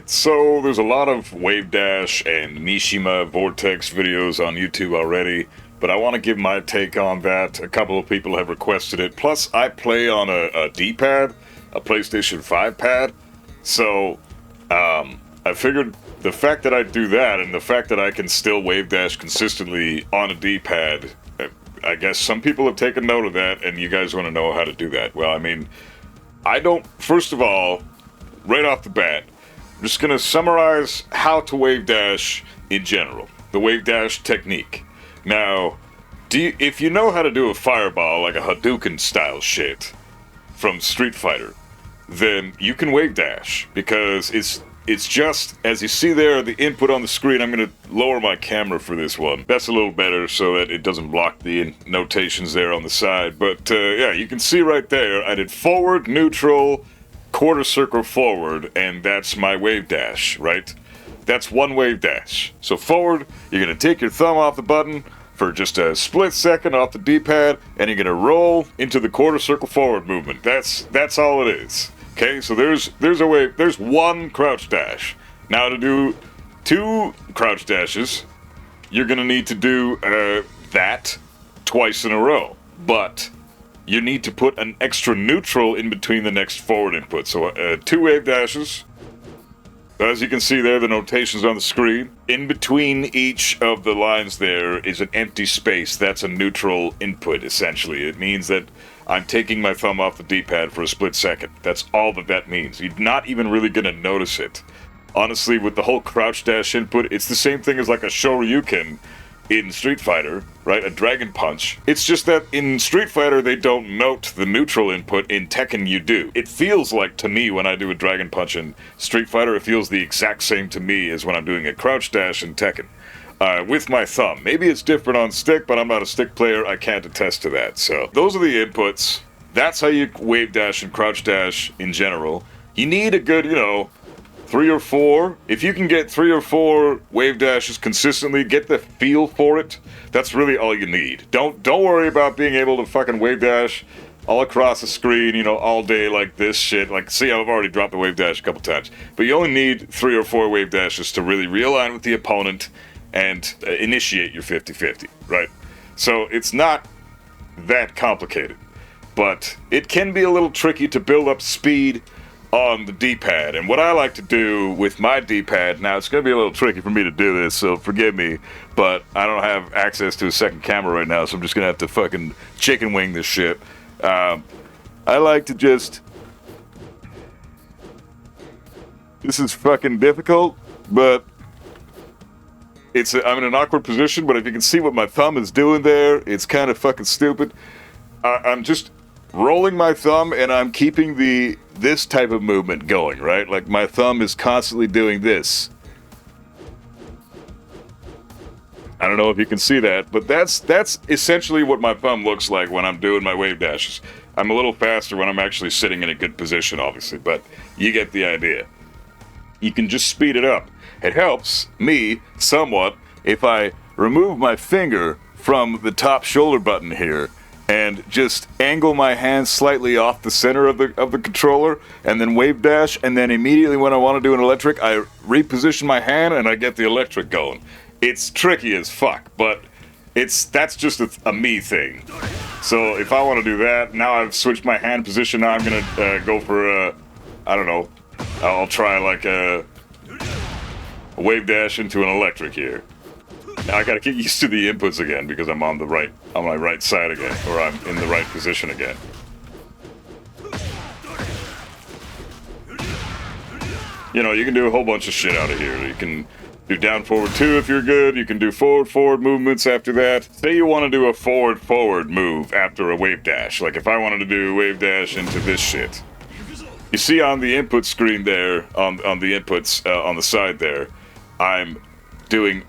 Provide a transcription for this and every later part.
Alright, so there's a lot of Wave Dash and Mishima Vortex videos on YouTube already, but I want to give my take on that. A couple of people have requested it. Plus, I play on a D-pad, a PlayStation 5 pad, so I figured the fact that I do that and the fact that I can still Wave Dash consistently on a D-pad, I guess some people have taken note of that, and you guys want to know how to do that. Well, I mean, I don't, first of all, right off the bat, I'm just going to summarize how to wave dash in general. The wave dash technique. Now, if you know how to do a fireball, like a Hadouken style shit from Street Fighter, then you can wave dash, because it's just, as you see there, the input on the screen. I'm going to lower my camera for this one. That's a little better so that it doesn't block the notations there on the side. But yeah, you can see right there, I did forward, neutral, quarter circle forward, and that's my wave dash, right? That's one wave dash. So forward, you're going to take your thumb off the button for just a split second off the D-pad, and you're going to roll into the quarter circle forward movement. That's all it is. Okay, so there's one crouch dash. Now to do two crouch dashes, you're going to need to do that twice in a row. But you need to put an extra neutral in between the next forward input. So two wave dashes. As you can see there, the notations on the screen. In between each of the lines there is an empty space. That's a neutral input, essentially. It means that I'm taking my thumb off the D-pad for a split second. That's all that means. You're not even really going to notice it. Honestly, with the whole crouch dash input, it's the same thing as like a Shoryuken in Street Fighter, right? A Dragon Punch. It's just that in Street Fighter, they don't note the neutral input. In Tekken, you do. It feels like, to me, when I do a Dragon Punch in Street Fighter, it feels the exact same to me as when I'm doing a crouch dash in Tekken. With my thumb. Maybe it's different on stick, but I'm not a stick player. I can't attest to that. So those are the inputs. That's how you wave dash and crouch dash in general. You need a good, 3 or 4. If you can get 3 or 4 wave dashes consistently, get the feel for it. That's really all you need. Don't worry about being able to fucking wave dash all across the screen, all day like this shit. Like, see, I've already dropped the wave dash a couple times. But you only need 3 or 4 wave dashes to really realign with the opponent and initiate your 50-50, right? So it's not that complicated, but it can be a little tricky to build up speed on the D-pad. And what I like to do with my D-pad, now it's going to be a little tricky for me to do this, so forgive me, but I don't have access to a second camera right now, so I'm just going to have to fucking chicken wing this shit. I like to just... This is fucking difficult, but I'm in an awkward position, but if you can see what my thumb is doing there, it's kind of fucking stupid. I'm just rolling my thumb, and I'm keeping this type of movement going, right? Like, my thumb is constantly doing this. I don't know if you can see that, but that's essentially what my thumb looks like when I'm doing my wave dashes. I'm a little faster when I'm actually sitting in a good position, obviously, but you get the idea. You can just speed it up. It helps me somewhat if I remove my finger from the top shoulder button here and just angle my hand slightly off the center of the controller and then wave dash, and then immediately when I want to do an electric, I reposition my hand and I get the electric going. It's tricky as fuck, but that's just a me thing. So if I want to do that, now I've switched my hand position. Now I'm gonna go for I don't know. I'll try like a wave dash into an electric here. Now I gotta get used to the inputs again because I'm on my right side again, or I'm in the right position again. You can do a whole bunch of shit out of here. You can do down forward 2 if you're good. You can do forward movements after that. Say you want to do a forward move after a wave dash. Like if I wanted to do a wave dash into this shit. You see on the input screen there, on the inputs on the side there, I'm doing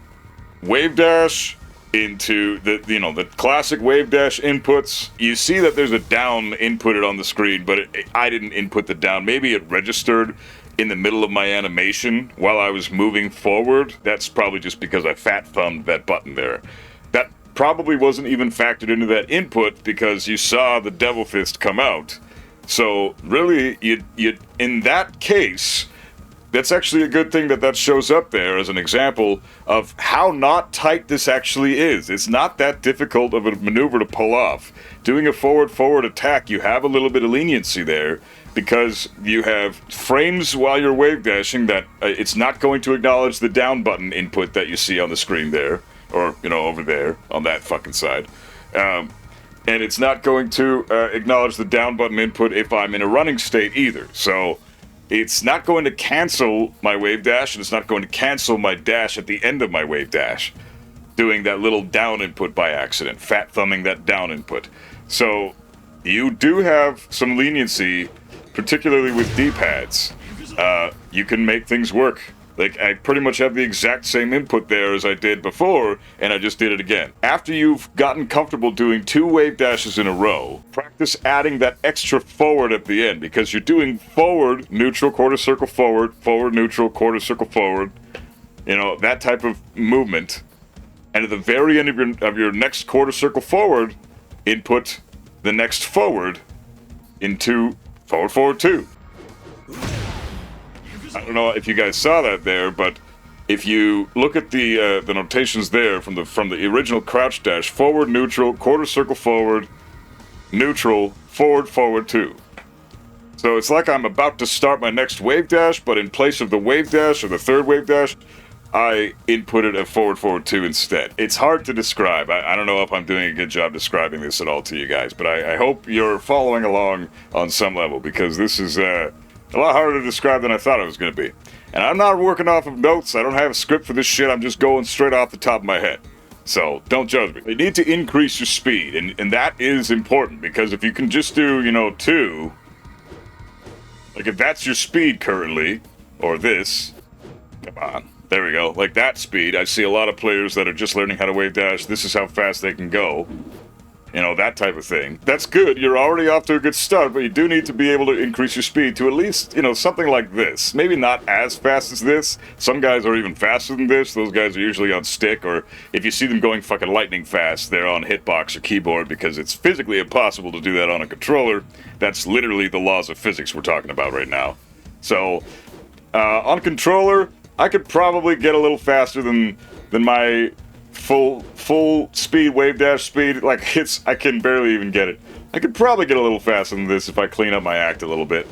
wave dash into the classic wave dash inputs. You see that there's a down inputted on the screen, but I didn't input the down. Maybe it registered in the middle of my animation while I was moving forward. That's probably just because I fat thumbed that button there. That probably wasn't even factored into that input because you saw the devil fist come out. So really, you in that case, that's actually a good thing that shows up there as an example of how not tight this actually is. It's not that difficult of a maneuver to pull off. Doing a forward attack, you have a little bit of leniency there because you have frames while you're wave dashing that it's not going to acknowledge the down button input that you see on the screen there, or, you know, over there on that fucking side. And it's not going to acknowledge the down button input if I'm in a running state either. So it's not going to cancel my wave dash, and it's not going to cancel my dash at the end of my wave dash, doing that little down input by accident, fat thumbing that down input. So you do have some leniency, particularly with D-pads. You can make things work. Like, I pretty much have the exact same input there as I did before, and I just did it again. After you've gotten comfortable doing 2 wave dashes in a row, practice adding that extra forward at the end, because you're doing forward, neutral, quarter circle forward, forward, neutral, quarter circle forward, you know, that type of movement. And at the very end of your next quarter circle forward, input the next forward into forward, forward 2. I don't know if you guys saw that there, but if you look at the notations there from the original crouch dash, forward, neutral, quarter circle forward, neutral, forward, forward 2. So it's like I'm about to start my next wave dash, but in place of the wave dash or the third wave dash, I inputted a forward, forward 2 instead. It's hard to describe. I don't know if I'm doing a good job describing this at all to you guys, but I hope you're following along on some level, because this is a lot harder to describe than I thought it was going to be. And I'm not working off of notes. I don't have a script for this shit. I'm just going straight off the top of my head. So don't judge me. You need to increase your speed, and that is important, because if you can just do, you know, 2, like if that's your speed currently, or this, come on, there we go, like that speed. I see a lot of players that are just learning how to wave dash. This is how fast they can go. You know, that type of thing. That's good. You're already off to a good start, but you do need to be able to increase your speed to at least, you know, something like this. Maybe not as fast as this. Some guys are even faster than this. Those guys are usually on stick, or if you see them going fucking lightning fast, they're on hitbox or keyboard, because it's physically impossible to do that on a controller. That's literally the laws of physics we're talking about right now. So, on controller, I could probably get a little faster than my full speed wave dash speed. Like, I can barely even get it. I could probably get a little faster than this if I clean up my act a little bit.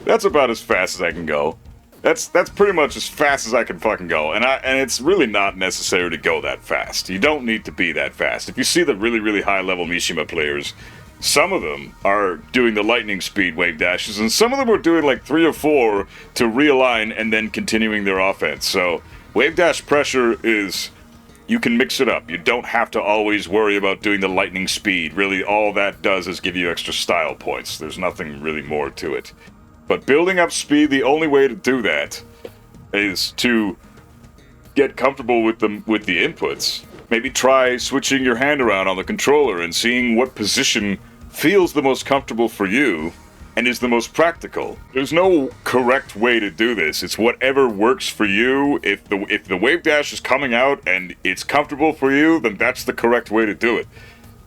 That's about as fast as I can go. That's pretty much as fast as I can fucking go. And it's really not necessary to go that fast. You don't need to be that fast. If you see the really, really high level Mishima players, some of them are doing the lightning speed wave dashes, and some of them are doing like 3 or 4 to realign and then continuing their offense. So wave dash pressure is, you can mix it up. You don't have to always worry about doing the lightning speed. Really, all that does is give you extra style points. There's nothing really more to it. But building up speed, the only way to do that is to get comfortable with the inputs. Maybe try switching your hand around on the controller and seeing what position feels the most comfortable for you and is the most practical. There's no correct way to do this. It's whatever works for you. If the wave dash is coming out and it's comfortable for you, then that's the correct way to do it.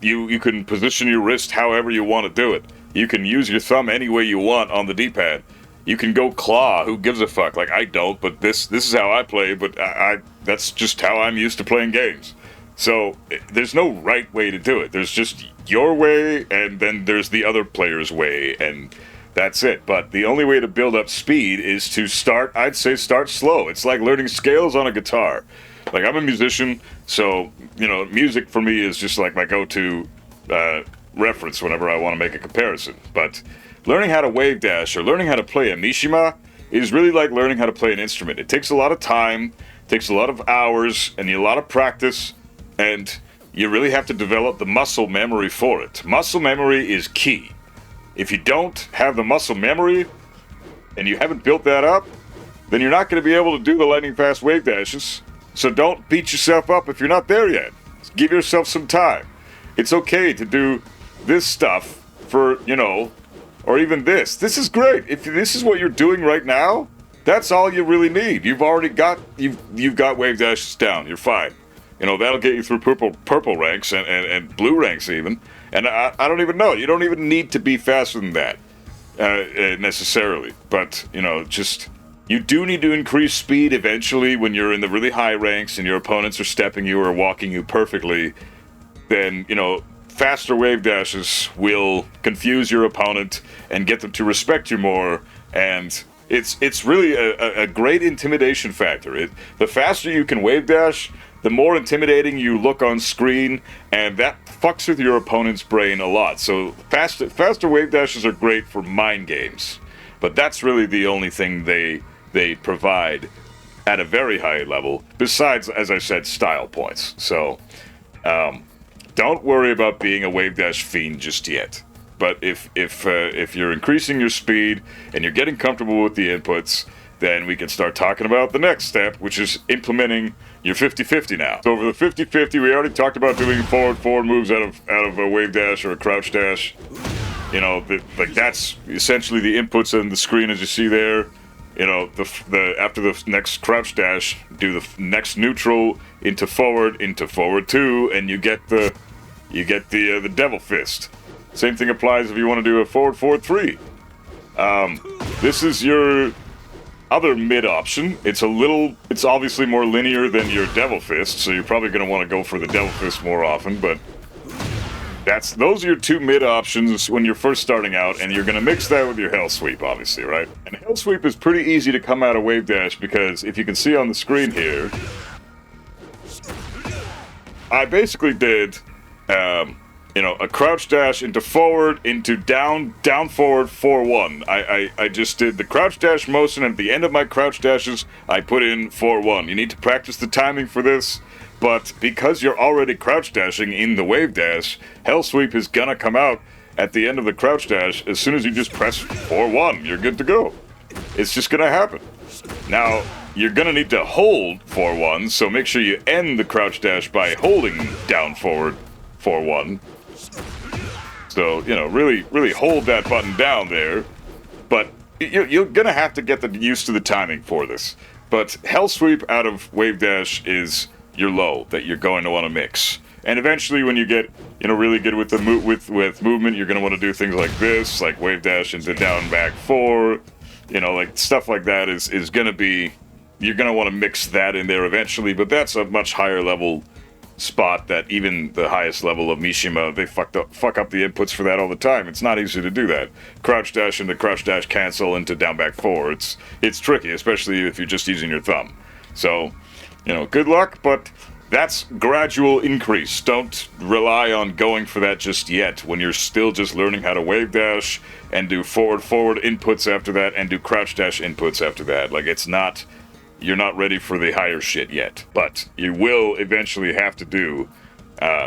You can position your wrist however you want to do it. You can use your thumb any way you want on the D-pad. You can go claw, who gives a fuck? Like, I don't, but this is how I play, but that's just how I'm used to playing games. So, there's no right way to do it. There's just your way, and then there's the other player's way, and that's it. But the only way to build up speed is to start slow. It's like learning scales on a guitar. Like, I'm a musician, so, you know, music for me is just like my go-to reference whenever I want to make a comparison. But learning how to wave dash or learning how to play a Mishima is really like learning how to play an instrument. It takes a lot of time, takes a lot of hours, and a lot of practice, and you really have to develop the muscle memory for it. Muscle memory is key. If you don't have the muscle memory, and you haven't built that up, then you're not going to be able to do the lightning fast wave dashes. So don't beat yourself up if you're not there yet. Give yourself some time. It's okay to do this stuff for, you know, or even this. This is great. If this is what you're doing right now, that's all you really need. You've already got, you've got wave dashes down. You're fine. You know, that'll get you through purple ranks and blue ranks even. And I don't even know. You don't even need to be faster than that necessarily. But, you know, just You do need to increase speed eventually when you're in the really high ranks and your opponents are stepping you or walking you perfectly. Then, you know, faster wave dashes will confuse your opponent and get them to respect you more, and it's really a great intimidation factor. The faster you can wave dash, the more intimidating you look on screen, and that fucks with your opponent's brain a lot. So faster wave dashes are great for mind games, but that's really the only thing they provide at a very high level, besides, as I said, style points. So don't worry about being a wave dash fiend just yet. But if you're increasing your speed and you're getting comfortable with the inputs, then we can start talking about the next step, which is implementing your 50-50 now. So over the 50-50, we already talked about doing forward moves out of a wave dash or a crouch dash. You know, like that's essentially the inputs on the screen as you see there. You know, the after the next crouch dash, do the next neutral into forward 2, and you get the devil fist. Same thing applies if you want to do a forward 3. This is your other mid option. It's obviously more linear than your devil fist, so you're probably going to want to go for the devil fist more often, but those are your two mid options when you're first starting out, and you're going to mix that with your hell sweep, obviously, right? And hell sweep is pretty easy to come out of wave dash because if you can see on the screen here, I basically did a crouch dash into forward, into down forward 4-1. I just did the crouch dash motion, and at the end of my crouch dashes, I put in 4-1. You need to practice the timing for this, but because you're already crouch dashing in the wave dash, hell sweep is gonna come out at the end of the crouch dash as soon as you just press 4-1. You're good to go. It's just gonna happen. Now, you're gonna need to hold 4-1, so make sure you end the crouch dash by holding down forward 4-1. So, you know, really hold that button down there. But you're gonna have to get used to the timing for this. But hell sweep out of wave dash is your low that you're going to want to mix. And eventually, when you get, you know, really good with the with movement, you're gonna want to do things like this, like wave dash into down back 4. You know, like stuff like that is gonna be. You're gonna want to mix that in there eventually, but that's a much higher level spot that even the highest level of Mishima, they fuck up the inputs for that all the time. It's not easy to do that. Crouch dash into crouch dash cancel into down back 4. It's tricky, especially if you're just using your thumb. So, you know, good luck, but that's gradual increase. Don't rely on going for that just yet when you're still just learning how to wave dash and do forward inputs after that and do crouch dash inputs after that. Like, you're not ready for the higher shit yet, but you will eventually have to do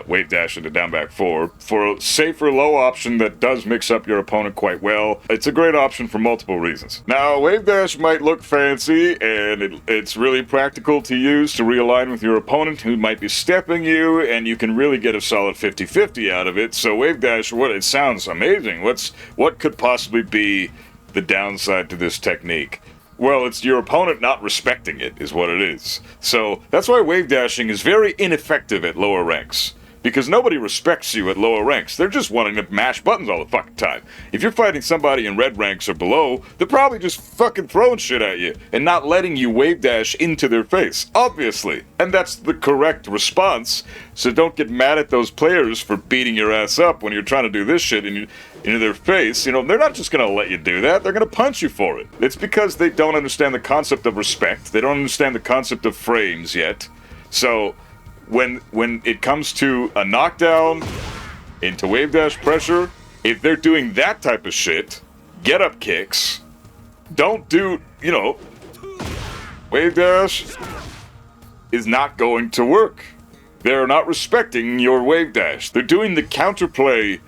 wave dash into down back 4 for a safer low option that does mix up your opponent quite well. It's a great option for multiple reasons. Now, wave dash might look fancy, and it's really practical to use to realign with your opponent who might be stepping you, and you can really get a solid 50-50 out of it. So wave dash, it sounds amazing. What could possibly be the downside to this technique? Well, it's your opponent not respecting it, is what it is. So, that's why wave dashing is very ineffective at lower ranks. Because nobody respects you at lower ranks. They're just wanting to mash buttons all the fucking time. If you're fighting somebody in red ranks or below, they're probably just fucking throwing shit at you and not letting you wave dash into their face, obviously. And that's the correct response. So don't get mad at those players for beating your ass up when you're trying to do this shit into their face. You know, they're not just going to let you do that. They're going to punch you for it. It's because they don't understand the concept of respect. They don't understand the concept of frames yet. So when it comes to a knockdown into wave dash pressure, if they're doing that type of shit, get up kicks, don't do, you know, wave dash is not going to work. They're not respecting your wave dash. They're doing the counterplay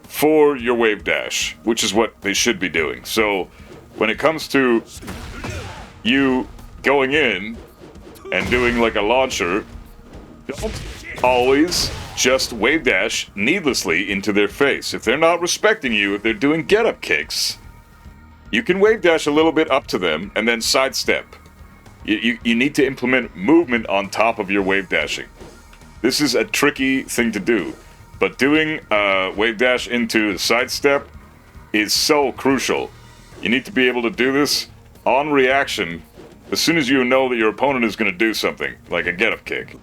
for your wave dash, which is what they should be doing. So when it comes to you going in and doing like a launcher, don't always just wave dash needlessly into their face. If they're not respecting you, if they're doing get-up kicks, you can wave dash a little bit up to them and then sidestep. You need to implement movement on top of your wave dashing. This is a tricky thing to do, but doing wave dash into sidestep is so crucial. You need to be able to do this on reaction, as soon as you know that your opponent is going to do something, like a get-up kick.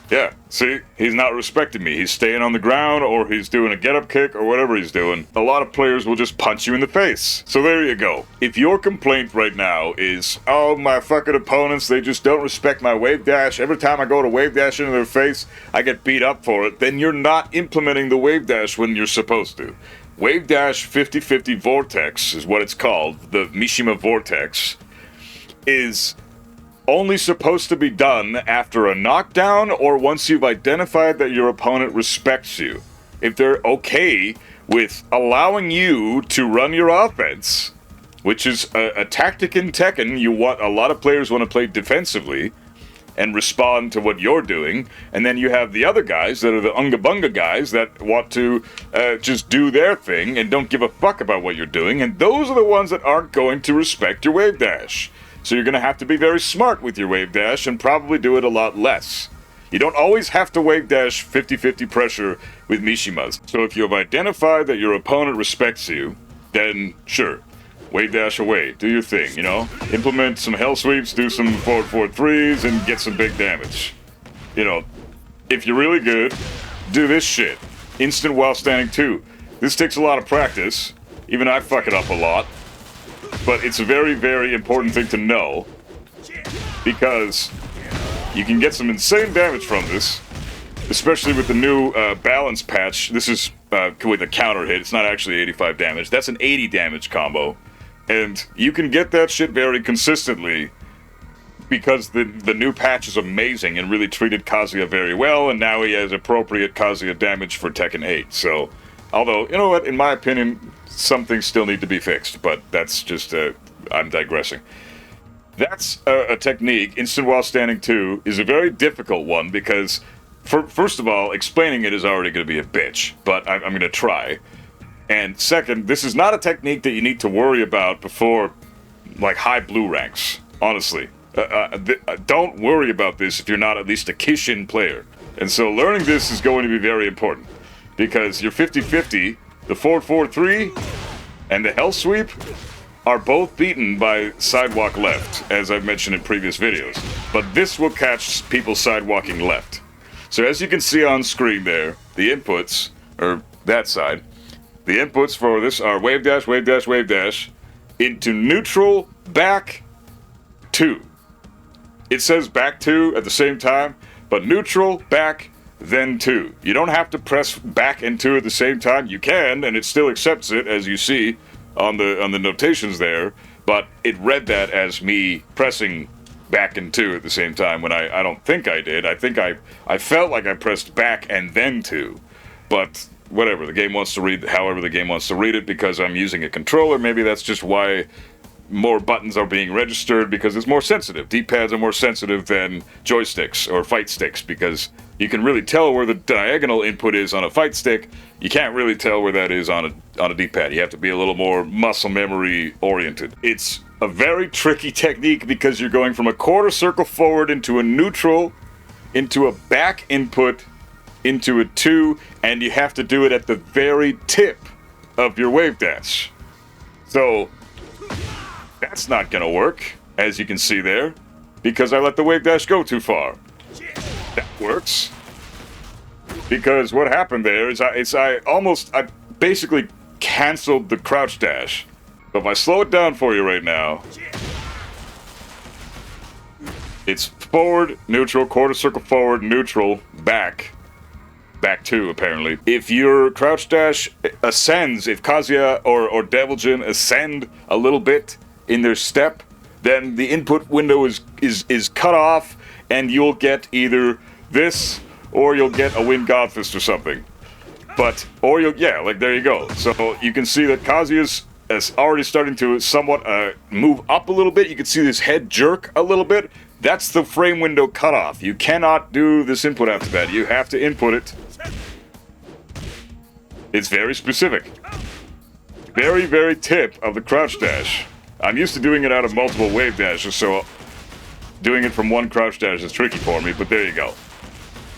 Yeah, see? He's not respecting me. He's staying on the ground, or he's doing a get-up kick, or whatever he's doing. A lot of players will just punch you in the face. So there you go. If your complaint right now is, oh, my fucking opponents, they just don't respect my wave dash. Every time I go to wave dash into their face, I get beat up for it. Then you're not implementing the wave dash when you're supposed to. Wave dash 50-50 Vortex is what it's called. The Mishima Vortex is only supposed to be done after a knockdown or once you've identified that your opponent respects you. If they're okay with allowing you to run your offense, which is a tactic in Tekken, a lot of players want to play defensively and respond to what you're doing, and then you have the other guys that are the Unga Bunga guys that want to just do their thing and don't give a fuck about what you're doing, and those are the ones that aren't going to respect your wave dash. So you're going to have to be very smart with your wave dash and probably do it a lot less. You don't always have to wave dash 50-50 pressure with Mishimas. So if you have identified that your opponent respects you, then sure, wave dash away, do your thing, you know? Implement some hell sweeps, do some forward 4-3s, and get some big damage. You know, if you're really good, do this shit. Instant while standing 2. This takes a lot of practice. Even I fuck it up a lot. But it's a very, very important thing to know, because you can get some insane damage from this, especially with the new balance patch. This is with a counter hit. It's not actually 85 damage. That's an 80 damage combo. And you can get that shit very consistently because the new patch is amazing and really treated Kazuya very well, and now he has appropriate Kazuya damage for Tekken 8. So, although, you know what, in my opinion, some things still need to be fixed, but that's just, I'm digressing. That's a technique. Instant while standing 2 is a very difficult one because, first of all, explaining it is already going to be a bitch, but I'm going to try. And second, this is not a technique that you need to worry about before, like, high blue ranks, honestly. Don't worry about this if you're not at least a Kishin player. And so learning this is going to be very important, because your 50-50, the 4-4-3, and the Hell Sweep are both beaten by sidewalk left, as I've mentioned in previous videos. But this will catch people sidewalking left. So as you can see on screen there, the inputs, or that side, the inputs for this are wave dash, wave dash, wave dash, into neutral, back, 2. It says back 2 at the same time, but neutral, back, then 2. You don't have to press back and 2 at the same time. You can, and it still accepts it, as you see on the notations there, but it read that as me pressing back and 2 at the same time when I don't think I did. I think I felt like I pressed back and then 2, but whatever, the game wants to read however the game wants to read it, because I'm using a controller. Maybe that's just why more buttons are being registered, because it's more sensitive. D-pads are more sensitive than joysticks or fight sticks, because you can really tell where the diagonal input is on a fight stick. You can't really tell where that is on a D-pad. You have to be a little more muscle memory oriented. It's a very tricky technique because you're going from a quarter circle forward into a neutral, into a back input, into a 2, and you have to do it at the very tip of your wave dash. So that's not gonna work, as you can see there, because I let the wave dash go too far. That works. Because what happened there is I basically canceled the crouch dash. But if I slow it down for you right now, it's forward, neutral, quarter circle forward, neutral, back 2 apparently. If your crouch dash ascends, if Kazuya or Devil Jin ascend a little bit in their step, then the input window is cut off, and you'll get either this or you'll get a Wind Godfist or something. There you go. So you can see that Kazuya's is already starting to somewhat move up a little bit. You can see his head jerk a little bit. That's the frame window cutoff. You cannot do this input after that. You have to input it. It's very specific. Very, very tip of the crouch dash. I'm used to doing it out of multiple wave dashes, so doing it from one crouch dash is tricky for me, but there you go.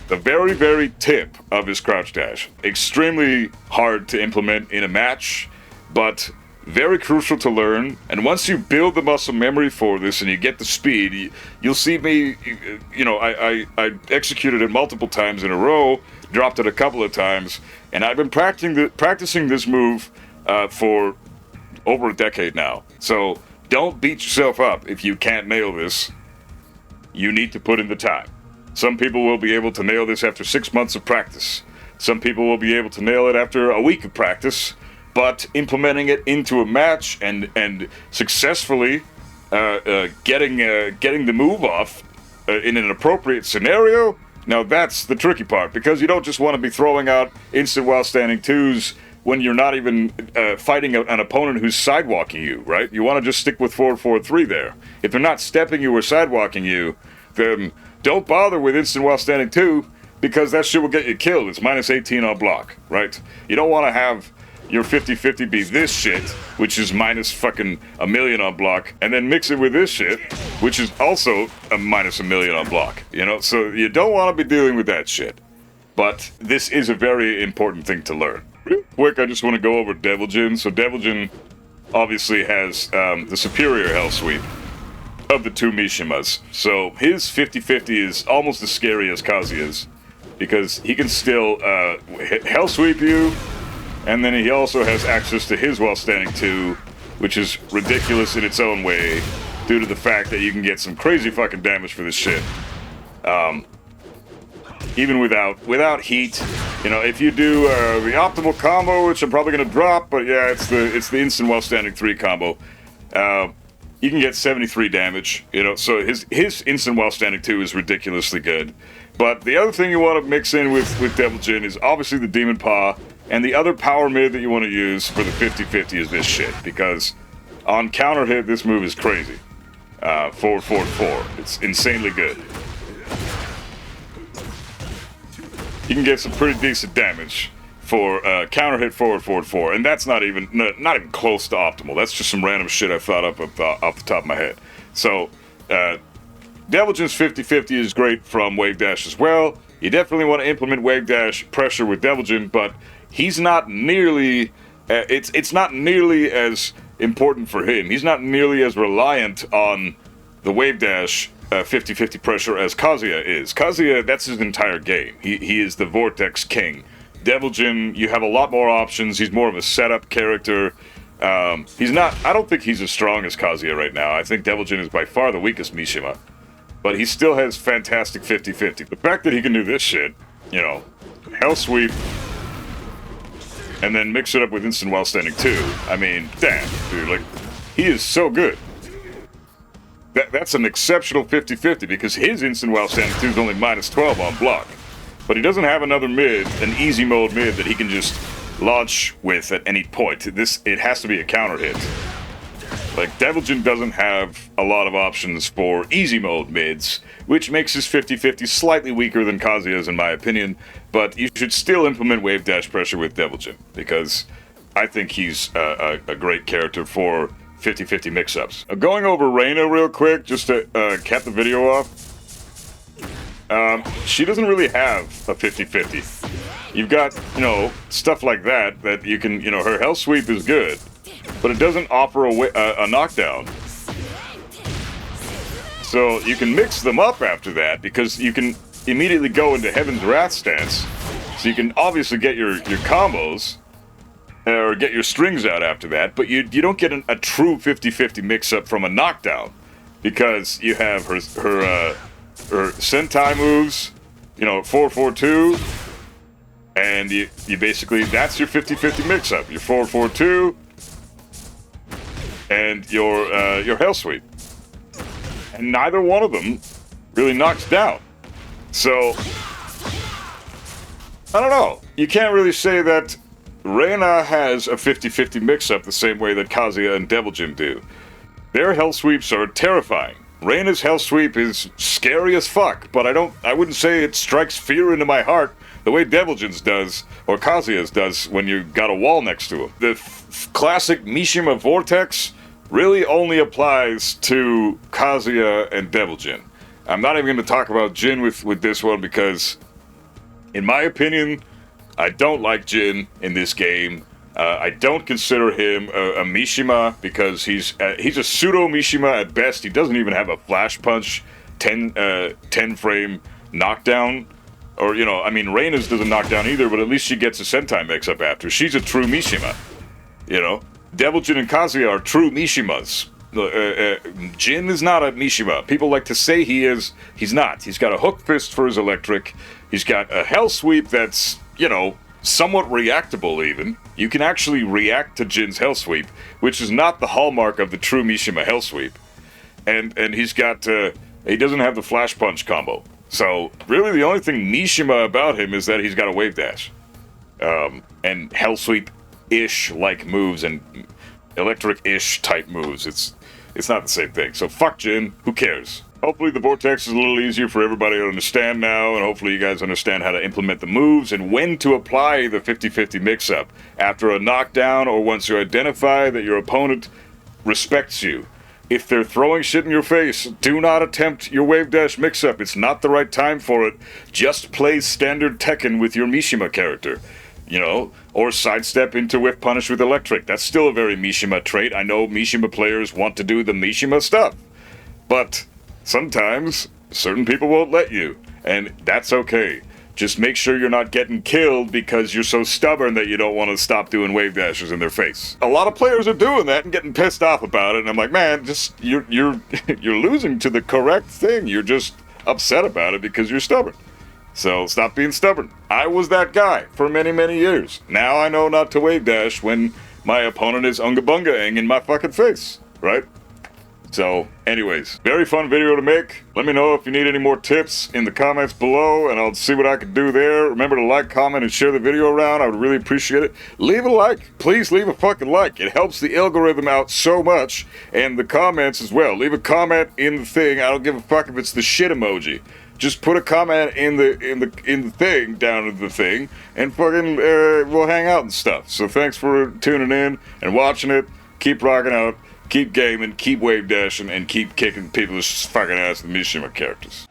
The very, very tip of his crouch dash. Extremely hard to implement in a match, but very crucial to learn. And once you build the muscle memory for this and you get the speed, you'll see me, I executed it multiple times in a row, dropped it a couple of times, and I've been practicing this move for over a decade now. So don't beat yourself up if you can't nail this. You need to put in the time. Some people will be able to nail this after 6 months of practice. Some people will be able to nail it after a week of practice. But implementing it into a match and successfully getting the move off in an appropriate scenario, now that's the tricky part, because you don't just want to be throwing out instant while standing twos when you're not even fighting an opponent who's sidewalking you, right? You want to just stick with 4-4-3 there. If they're not stepping you or sidewalking you, then don't bother with instant while standing 2, because that shit will get you killed. It's minus 18 on block, right? You don't want to have your 50-50 be this shit, which is minus fucking a million on block, and then mix it with this shit, which is also a minus a million on block, So you don't want to be dealing with that shit. But this is a very important thing to learn. Real quick, I just want to go over Devil Jin. So Devil Jin obviously has the superior hell sweep of the two Mishimas. So his 50-50 is almost as scary as Kazuya's, because he can still hell sweep you, and then he also has access to his while standing 2, which is ridiculous in its own way, due to the fact that you can get some crazy fucking damage for this shit. Even without heat, if you do the optimal combo, which I'm probably gonna drop, but yeah, it's the instant while standing 3 combo. You can get 73 damage, so his instant while standing 2 is ridiculously good. But the other thing you want to mix in with Devil Jin is obviously the Demon Paw, and the other power mid that you want to use for the 50-50 is this shit, because on counter hit, this move is crazy. 4-4-4. It's insanely good. You can get some pretty decent damage for counter hit 4-4-4, and that's not even close to optimal. That's just some random shit I thought up off the top of my head. So, Devil Jin's 50-50 is great from Wave Dash as well. You definitely want to implement Wave Dash pressure with Devil Jin, but he's not nearly, it's not nearly as important for him. He's not nearly as reliant on the Wave Dash 50-50 pressure as Kazuya is. Kazuya, that's his entire game. He is the Vortex king. Devil Jin, you have a lot more options. He's more of a setup character. I don't think he's as strong as Kazuya right now. I think Devil Jin is by far the weakest Mishima. But he still has fantastic 50-50. The fact that he can do this shit, hell sweep, and then mix it up with instant while standing 2. I mean, damn, dude, he is so good. That's an exceptional 50-50, because his instant while standing 2 is only minus 12 on block. But he doesn't have another mid, an easy mode mid, that he can just launch with at any point. It has to be a counter hit. Devil Jin doesn't have a lot of options for easy mode mids, which makes his 50-50 slightly weaker than Kazuya's in my opinion, but you should still implement Wave Dash pressure with Devil Jin, because I think he's a great character for 50-50 mix-ups. Going over Reina real quick, just to cap the video off. She doesn't really have a 50-50. You've got, stuff like that you can, her hell sweep is good, but it doesn't offer a knockdown. So you can mix them up after that, because you can immediately go into Heaven's Wrath stance. So you can obviously get your combos, or get your strings out after that, but you don't get a true 50-50 mix-up from a knockdown, because you have her Sentai moves, 4-4-2, and you basically, that's your 50-50 mix-up, your 4-4-2, and your hell sweep. And neither one of them really knocks down. So, I don't know. You can't really say that Reina has a 50-50 mix-up the same way that Kazuya and Devil Jin do. Their hell sweeps are terrifying. Reina's hell sweep is scary as fuck, but I wouldn't say it strikes fear into my heart the way Devil Jin's does, or Kazuya's does, when you got a wall next to him. The classic Mishima Vortex really only applies to Kazuya and Devil Jin. I'm not even going to talk about Jin with this one, because, in my opinion, I don't like Jin in this game. I don't consider him a Mishima because he's a pseudo Mishima at best. He doesn't even have a flash punch 10 frame knockdown. Or, you know, I mean, Reina's doesn't knock down either, but at least she gets a Sentai mix-up after. She's a true Mishima, you know? Devil Jin and Kazuya are true Mishimas. Jin is not a Mishima. People like to say he is. He's not. He's got a hook fist for his electric. He's got a hell sweep that's, you know, somewhat reactable even. You can actually react to Jin's hell sweep, which is not the hallmark of the true Mishima hell sweep. And he's got, he doesn't have the flash punch combo. So, really the only thing Mishima about him is that he's got a wave dash. And hell sweep-ish like moves and electric-ish type moves. It's not the same thing. So fuck Jin, who cares? Hopefully the Vortex is a little easier for everybody to understand now, and hopefully you guys understand how to implement the moves and when to apply the 50-50 mix-up. After a knockdown or once you identify that your opponent respects you. If they're throwing shit in your face, do not attempt your wave dash mix-up. It's not the right time for it. Just play standard Tekken with your Mishima character. You know, or sidestep into whiff punish with electric. That's still a very Mishima trait. I know Mishima players want to do the Mishima stuff. But sometimes certain people won't let you. And that's okay. Just make sure you're not getting killed because you're so stubborn that you don't want to stop doing wave dashes in their face. A lot of players are doing that and getting pissed off about it, and I'm like, man, just you're you're losing to the correct thing. You're just upset about it because you're stubborn. So stop being stubborn. I was that guy for many, many years. Now I know not to wave dash when my opponent is unga bungaing in my fucking face, right? So, anyways, very fun video to make. Let me know if you need any more tips in the comments below, and I'll see what I can do there. Remember to like, comment, and share the video around. I would really appreciate it. Leave a like. Please leave a fucking like. It helps the algorithm out so much, and the comments as well. Leave a comment in the thing. I don't give a fuck if it's the shit emoji. Just put a comment in the thing, down in the thing, and fucking we'll hang out and stuff. So thanks for tuning in and watching it. Keep rocking out. Keep gaming, keep wave dashing, and keep kicking people's fucking ass in the Mishima characters.